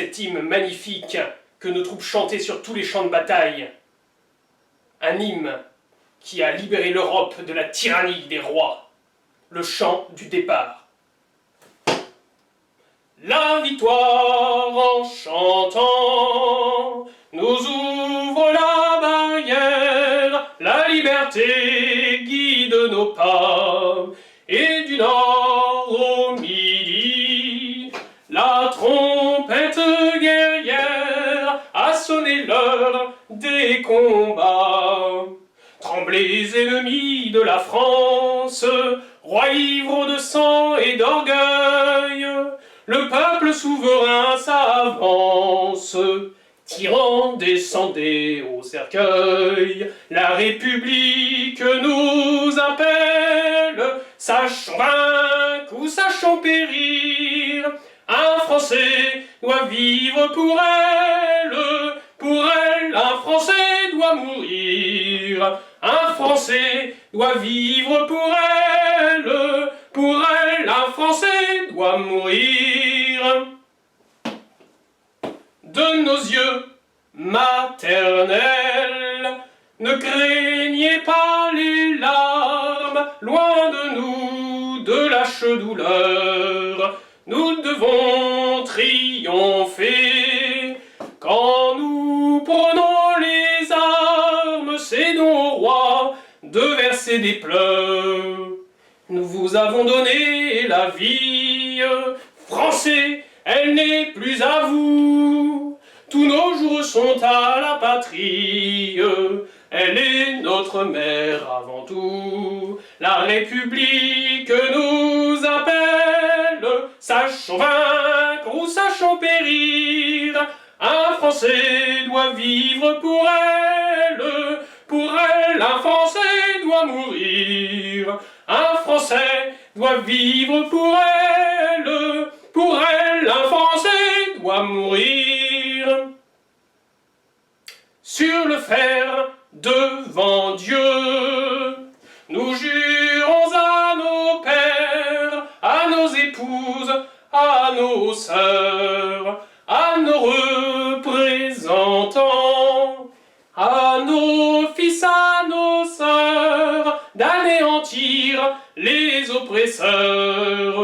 cet hymne magnifique que nos troupes chantaient sur tous les champs de bataille. Un hymne qui a libéré l'Europe de la tyrannie des rois. Le chant du départ. La victoire en chantant nous ouvre la barrière, la liberté guide nos pas, et du nord au midi, la trompette guerrière a sonné l'heure des combats. Tremblez ennemis de la France, rois ivres de sang et d'orgueil, le peuple souverain s'avance, tyran descendez au cercueil. La République nous appelle, sachons vaincre ou sachons périr. Un Français doit vivre pour elle, un Français doit mourir. Un Français doit vivre pour elle, un Français doit mourir. De nos yeux maternels, ne craignez pas les larmes, loin de nous de lâche douleur. Nous devons triompher quand nous prenons les armes, c'est nos rois de verser des pleurs. Nous vous avons donné la vie, Français, elle n'est plus à vous. Tous nos jours sont à la patrie, elle est notre mère avant tout. La République nous appelle, sachons vaincre ou sachons périr. Un Français doit vivre pour elle, un Français doit mourir. Un Français doit vivre pour elle, un Français doit mourir. Sur le fer devant Dieu, nous jurons à nos pères, à nos épouses, à nos sœurs, à nos représentants, à nos fils, à nos sœurs, d'anéantir les oppresseurs,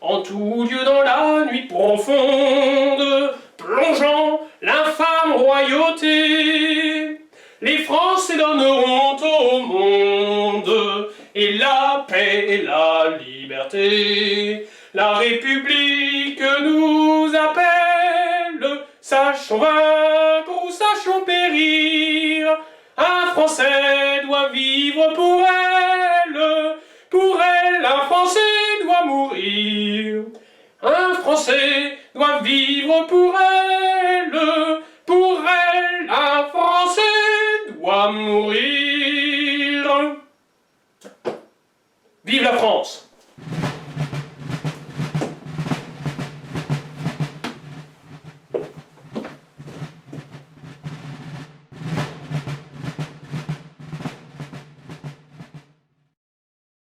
en tout lieu dans la nuit profonde, plongeant l'infâme royauté. Les Français donneront au monde et la paix et la liberté. La République nous appelle, sachons vaincre ou sachons périr. Un Français doit vivre pour elle, un Français doit mourir. Un Français doit vivre pour elle.